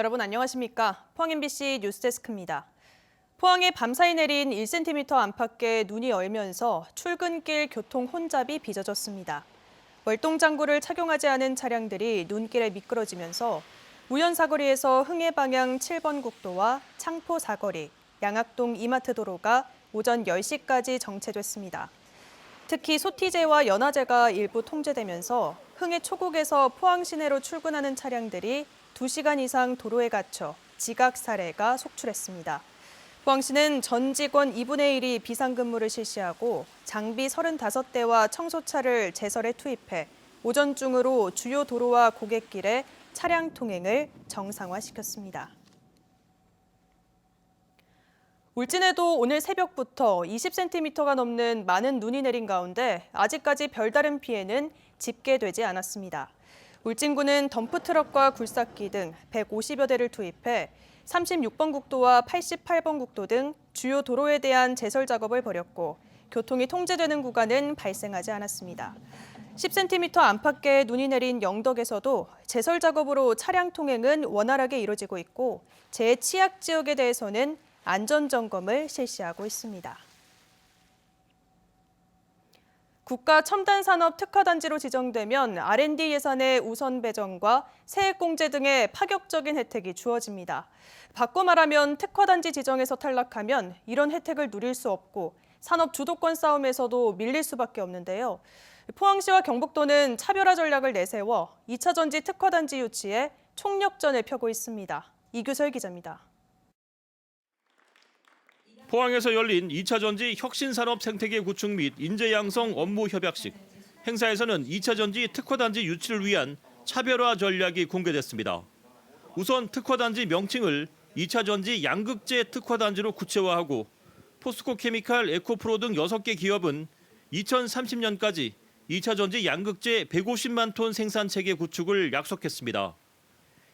여러분 안녕하십니까? 포항 MBC 뉴스데스크입니다. 포항에 밤사이 내린 1cm 안팎의 눈이 얼면서 출근길 교통 혼잡이 빚어졌습니다. 월동장구를 착용하지 않은 차량들이 눈길에 미끄러지면서 우연 사거리에서 흥해 방향 7번 국도와 창포 사거리, 양학동 이마트 도로가 오전 10시까지 정체됐습니다. 특히 소티제와 연화제가 일부 통제되면서 흥해 초국에서 포항 시내로 출근하는 차량들이 2시간 이상 도로에 갇혀 지각 사례가 속출했습니다. 포항시는 전 직원 2분의 1이 비상근무를 실시하고 장비 35대와 청소차를 제설에 투입해 오전 중으로 주요 도로와 고갯길에 차량 통행을 정상화시켰습니다. 울진에도 오늘 새벽부터 20cm가 넘는 많은 눈이 내린 가운데 아직까지 별다른 피해는 집계되지 않았습니다. 울진군은 덤프트럭과 굴삭기 등 150여 대를 투입해 36번 국도와 88번 국도 등 주요 도로에 대한 제설 작업을 벌였고 교통이 통제되는 구간은 발생하지 않았습니다. 10cm 안팎의 눈이 내린 영덕에서도 제설 작업으로 차량 통행은 원활하게 이루어지고 있고 재해 취약 지역에 대해서는 안전점검을 실시하고 있습니다. 국가첨단산업 특화단지로 지정되면 R&D 예산의 우선 배정과 세액공제 등의 파격적인 혜택이 주어집니다. 바꿔 말하면 특화단지 지정에서 탈락하면 이런 혜택을 누릴 수 없고 산업 주도권 싸움에서도 밀릴 수밖에 없는데요. 포항시와 경북도는 차별화 전략을 내세워 2차 전지 특화단지 유치에 총력전을 펴고 있습니다. 이규설 기자입니다. 포항에서 열린 2차 전지 혁신산업 생태계 구축 및 인재 양성 업무 협약식. 행사에서는 2차 전지 특화단지 유치를 위한 차별화 전략이 공개됐습니다. 우선 특화단지 명칭을 2차 전지 양극재 특화단지로 구체화하고 포스코 케미칼, 에코프로 등 6개 기업은 2030년까지 2차 전지 양극재 150만 톤 생산 체계 구축을 약속했습니다.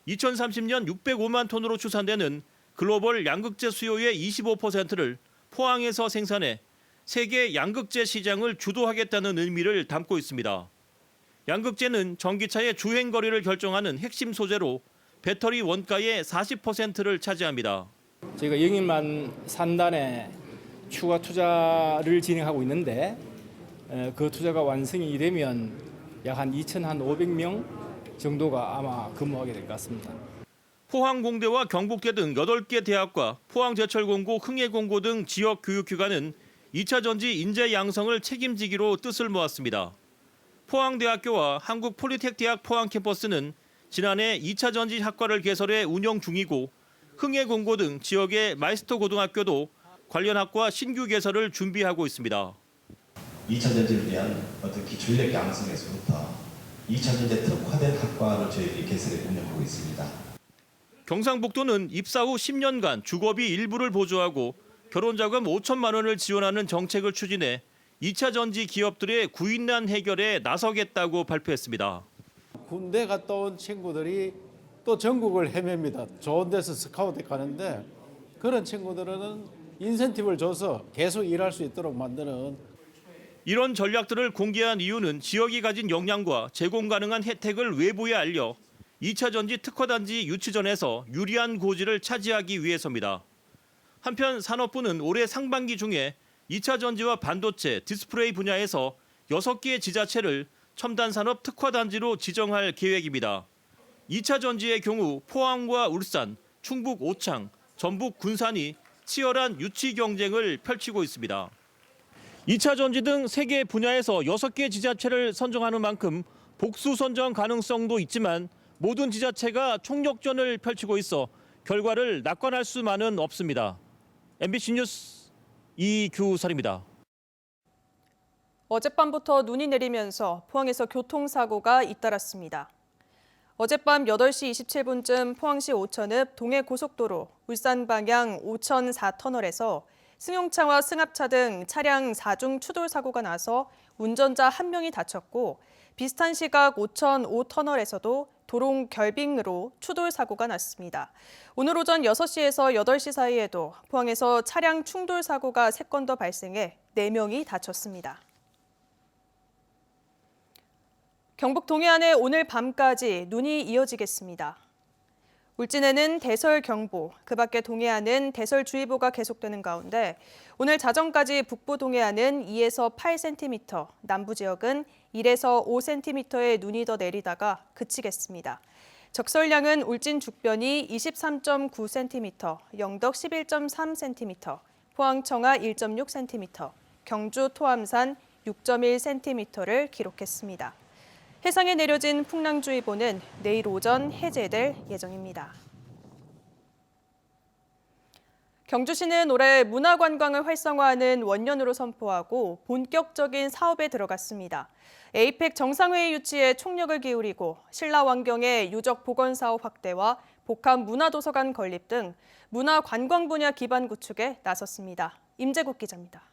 2030년 605만 톤으로 추산되는 글로벌 양극재 수요의 25%를 포항에서 생산해 세계 양극재 시장을 주도하겠다는 의미를 담고 있습니다. 양극재는 전기차의 주행거리를 결정하는 핵심 소재로 배터리 원가의 40%를 차지합니다. 저희가 영일만 산단에 추가 투자를 진행하고 있는데 그 투자가 완성이 되면 약 한 2,500명 정도가 아마 근무하게 될 것 같습니다. 포항공대와 경북대 등 8개 대학과 포항제철공고, 흥해공고 등 지역 교육기관은 2차 전지 인재 양성을 책임지기로 뜻을 모았습니다. 포항대학교와 한국폴리텍대학 포항 캠퍼스는 지난해 2차 전지 학과를 개설해 운영 중이고 흥해공고 등 지역의 마이스터 고등학교도 관련 학과 신규 개설을 준비하고 있습니다. 2차 전지를 위한 어떤 기술력 양성에서부터 2차 전지 특화된 학과를 저희들이 개설해 운영하고 있습니다. 경상북도는 입사 후 10년간 주거비 일부를 보조하고 결혼자금 5천만 원을 지원하는 정책을 추진해 2차 전지 기업들의 구인난 해결에 나서겠다고 발표했습니다. 군대 갔다 온 친구들이 또 전국을 헤맵니다. 좋은 데서 스카우트 가는데 그런 친구들은 인센티브를 줘서 계속 일할 수 있도록 만드는 이런 전략들을 공개한 이유는 지역이 가진 역량과 제공 가능한 혜택을 외부에 알려 2차 전지 특화단지 유치전에서 유리한 고지를 차지하기 위해서입니다. 한편 산업부는 올해 상반기 중에 2차 전지와 반도체, 디스플레이 분야에서 6개의 지자체를 첨단산업 특화단지로 지정할 계획입니다. 2차 전지의 경우 포항과 울산, 충북 오창, 전북 군산이 치열한 유치 경쟁을 펼치고 있습니다. 2차 전지 등 3개 분야에서 6개 지자체를 선정하는 만큼 복수 선정 가능성도 있지만 모든 지자체가 총력전을 펼치고 있어 결과를 낙관할 수만은 없습니다. MBC 뉴스 이규설입니다. 어젯밤부터 눈이 내리면서 포항에서 교통사고가 잇따랐습니다. 어젯밤 8시 27분쯤 포항시 오천읍 동해고속도로 울산 방향 오천 4터널에서 승용차와 승합차 등 차량 4중 추돌 사고가 나서 운전자 1명이 다쳤고 비슷한 시각 오천 5터널에서도 도롱 결빙으로 추돌 사고가 났습니다. 오늘 오전 6시에서 8시 사이에도 포항에서 차량 충돌 사고가 3건 더 발생해 4명이 다쳤습니다. 경북 동해안에 오늘 밤까지 눈이 이어지겠습니다. 울진에는 대설경보, 그 밖에 동해안은 대설주의보가 계속되는 가운데 오늘 자정까지 북부 동해안은 2에서 8cm, 남부 지역은 1에서 5cm의 눈이 더 내리다가 그치겠습니다. 적설량은 울진 죽변이 23.9cm, 영덕 11.3cm, 포항 청하 1.6cm, 경주 토암산 6.1cm를 기록했습니다. 해상에 내려진 풍랑주의보는 내일 오전 해제될 예정입니다. 경주시는 올해 문화관광을 활성화하는 원년으로 선포하고 본격적인 사업에 들어갔습니다. 에이펙 정상회의 유치에 총력을 기울이고 신라완경의 유적 복원 사업 확대와 복합 문화도서관 건립 등 문화관광 분야 기반 구축에 나섰습니다. 임재국 기자입니다.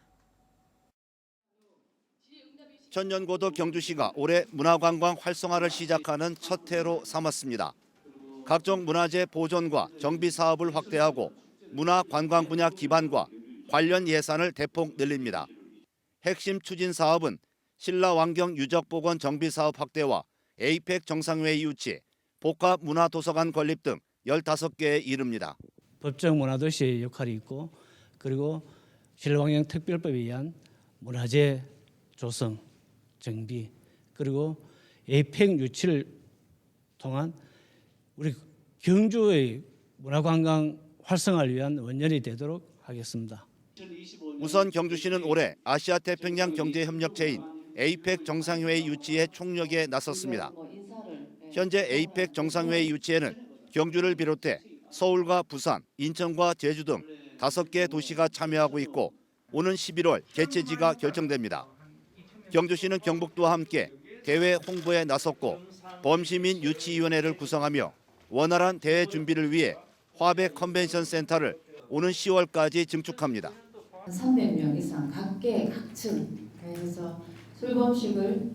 천년고도 경주시가 올해 문화관광 활성화를 시작하는 첫 해로 삼았습니다. 각종 문화재 보존과 정비 사업을 확대하고 문화관광 분야 기반과 관련 예산을 대폭 늘립니다. 핵심 추진 사업은 신라완경 유적복원 정비 사업 확대와 에이펙 정상회의 유치, 복합 문화도서관 건립 등 15개에 이릅니다. 법정 문화도시의 역할이 있고 그리고 신라완경 특별법에 의한 문화재 조성, 정비 그리고 에이펙 유치를 통한 우리 경주의 문화관광 활성화를 위한 원년이 되도록 하겠습니다. 우선 경주시는 올해 아시아태평양 경제협력체인 에이펙 정상회의 유치에 총력에 나섰습니다. 현재 에이펙 정상회의 유치에는 경주를 비롯해 서울과 부산, 인천과 제주 등 5개 도시가 참여하고 있고 오는 11월 개최지가 결정됩니다. 경주시는 경북도와 함께 대회 홍보에 나섰고 범시민 유치위원회를 구성하며 원활한 대회 준비를 위해 화백 컨벤션 센터를 오는 10월까지 증축합니다. 300명 이상 각계 각층 해서 술범식을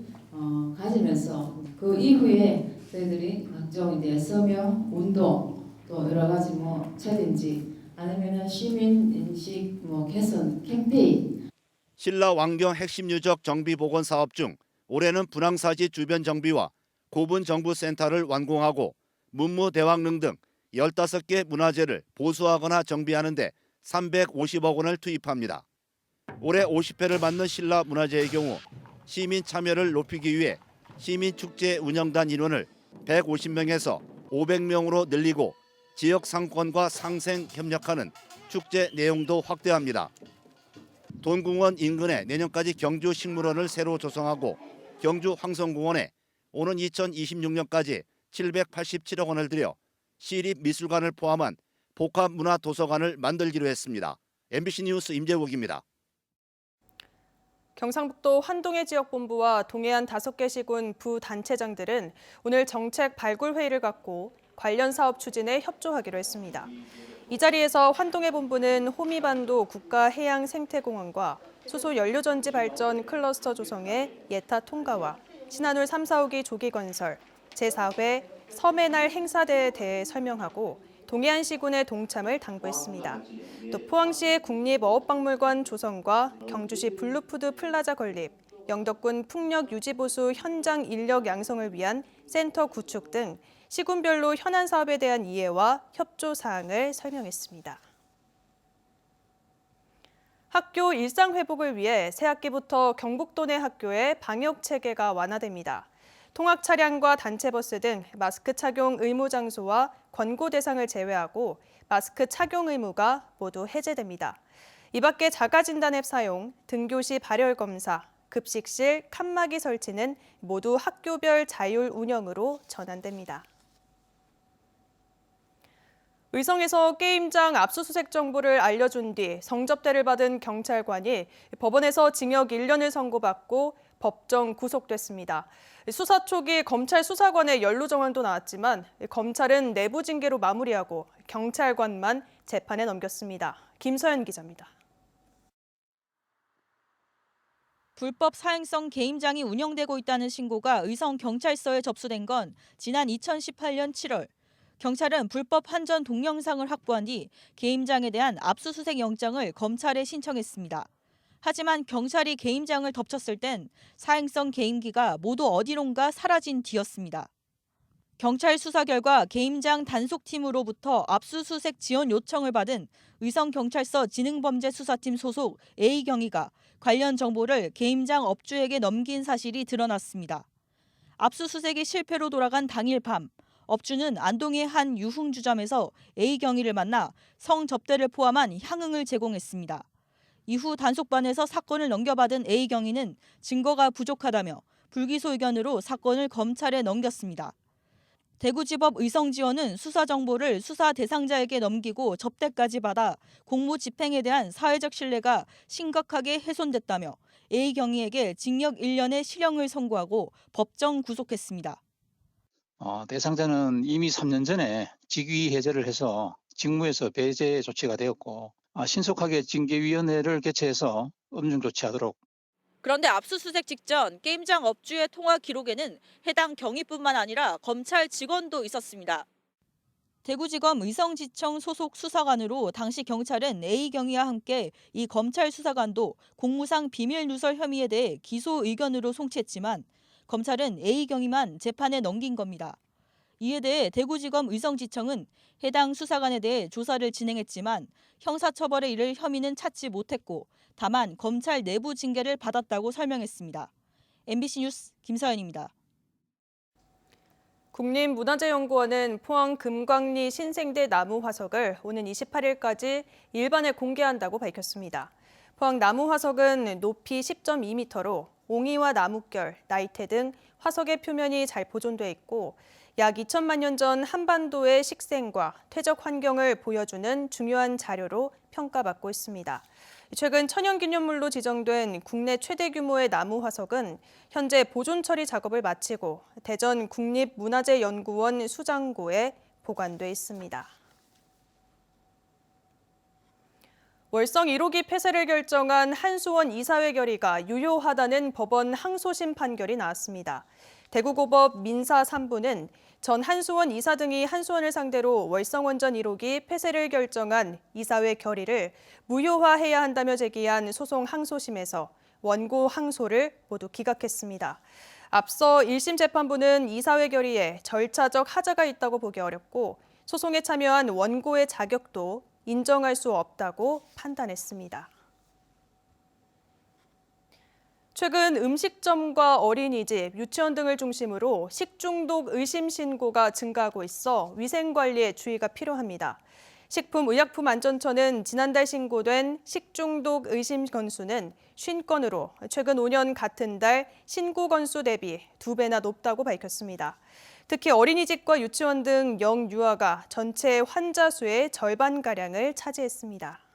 가지면서 그 이후에 저희들이 각종 이제 서명, 운동 또 여러 가지 차든지 아니면은 시민 인식 개선 캠페인. 신라완경 핵심 유적 정비 복원 사업 중 올해는 분황사지 주변 정비와 고분 정부 센터를 완공하고 문무대왕릉 등 15개 문화재를 보수하거나 정비하는 데 350억 원을 투입합니다. 올해 50회를 맞는 신라 문화재의 경우 시민 참여를 높이기 위해 시민축제 운영단 인원을 150명에서 500명으로 늘리고 지역 상권과 상생 협력하는 축제 내용도 확대합니다. 돈궁원 인근에 내년까지 경주식물원을 새로 조성하고 경주 황성공원에 오는 2026년까지 787억 원을 들여 시립미술관을 포함한 복합문화도서관을 만들기로 했습니다. MBC 뉴스 임재국입니다. 경상북도 환동해 지역본부와 동해안 5개 시군 부단체장들은 오늘 정책 발굴 회의를 갖고 관련 사업 추진에 협조하기로 했습니다. 이 자리에서 환동해 본부는 호미반도 국가해양생태공원과 수소연료전지 발전 클러스터 조성의 예타 통과와 신한울 3, 4호기 조기 건설, 제4회 섬의 날 행사대에 대해 설명하고 동해안 시군의 동참을 당부했습니다. 또 포항시의 국립어업박물관 조성과 경주시 블루푸드 플라자 건립, 영덕군 풍력 유지보수 현장 인력 양성을 위한 센터 구축 등 시군별로 현안 사업에 대한 이해와 협조 사항을 설명했습니다. 학교 일상 회복을 위해 새학기부터 경북도 내 학교의 방역 체계가 완화됩니다. 통학 차량과 단체 버스 등 마스크 착용 의무 장소와 권고 대상을 제외하고 마스크 착용 의무가 모두 해제됩니다. 이 밖에 자가진단 앱 사용, 등교시 발열 검사, 급식실, 칸막이 설치는 모두 학교별 자율 운영으로 전환됩니다. 의성에서 게임장 압수수색 정보를 알려준 뒤 성접대를 받은 경찰관이 법원에서 징역 1년을 선고받고 법정 구속됐습니다. 수사 초기 검찰 수사관의 연루 정황도 나왔지만 검찰은 내부 징계로 마무리하고 경찰관만 재판에 넘겼습니다. 김서연 기자입니다. 불법 사행성 게임장이 운영되고 있다는 신고가 의성경찰서에 접수된 건 지난 2018년 7월. 경찰은 불법 환전 동영상을 확보한 뒤 게임장에 대한 압수수색 영장을 검찰에 신청했습니다. 하지만 경찰이 게임장을 덮쳤을 땐 사행성 게임기가 모두 어디론가 사라진 뒤였습니다. 경찰 수사 결과 계임장 단속팀으로부터 압수수색 지원 요청을 받은 의성경찰서 지능범죄수사팀 소속 A경위가 관련 정보를 계임장 업주에게 넘긴 사실이 드러났습니다. 압수수색이 실패로 돌아간 당일 밤, 업주는 안동의 한 유흥주점에서 A경위를 만나 성접대를 포함한 향응을 제공했습니다. 이후 단속반에서 사건을 넘겨받은 A경위는 증거가 부족하다며 불기소 의견으로 사건을 검찰에 넘겼습니다. 대구지법 의성지원은 수사 정보를 수사 대상자에게 넘기고 접대까지 받아 공무 집행에 대한 사회적 신뢰가 심각하게 훼손됐다며 A경위에게 징역 1년의 실형을 선고하고 법정 구속했습니다. 대상자는 이미 3년 전에 직위 해제를 해서 직무에서 배제 조치가 되었고 신속하게 징계위원회를 개최해서 엄중 조치하도록. 그런데 압수수색 직전 게임장 업주의 통화 기록에는 해당 경위뿐만 아니라 검찰 직원도 있었습니다. 대구지검 의성지청 소속 수사관으로 당시 경찰은 A경위와 함께 이 검찰 수사관도 공무상 비밀 누설 혐의에 대해 기소 의견으로 송치했지만 검찰은 A경위만 재판에 넘긴 겁니다. 이에 대해 대구지검 의성지청은 해당 수사관에 대해 조사를 진행했지만 형사처벌에 이를 혐의는 찾지 못했고 다만 검찰 내부 징계를 받았다고 설명했습니다. MBC 뉴스 김서연입니다. 국립문화재연구원은 포항 금광리 신생대 나무 화석을 오는 28일까지 일반에 공개한다고 밝혔습니다. 포항 나무 화석은 높이 10.2m로 옹이와 나뭇결, 나이테 등 화석의 표면이 잘 보존돼 있고 약 2천만 년 전 한반도의 식생과 퇴적 환경을 보여주는 중요한 자료로 평가받고 있습니다. 최근 천연기념물로 지정된 국내 최대 규모의 나무 화석은 현재 보존 처리 작업을 마치고 대전 국립문화재연구원 수장고에 보관돼 있습니다. 월성 1호기 폐쇄를 결정한 한수원 이사회 결의가 유효하다는 법원 항소심 판결이 나왔습니다. 대구고법 민사 3부는 전 한수원 이사 등이 한수원을 상대로 월성원전 1호기 폐쇄를 결정한 이사회 결의를 무효화해야 한다며 제기한 소송 항소심에서 원고 항소를 모두 기각했습니다. 앞서 1심 재판부는 이사회 결의에 절차적 하자가 있다고 보기 어렵고 소송에 참여한 원고의 자격도 인정할 수 없다고 판단했습니다. 최근 음식점과 어린이집, 유치원 등을 중심으로 식중독 의심 신고가 증가하고 있어 위생관리에 주의가 필요합니다. 식품의약품안전처는 지난달 신고된 식중독 의심 건수는 50건으로 최근 5년 같은 달 신고 건수 대비 2배나 높다고 밝혔습니다. 특히 어린이집과 유치원 등 영유아가 전체 환자 수의 절반가량을 차지했습니다.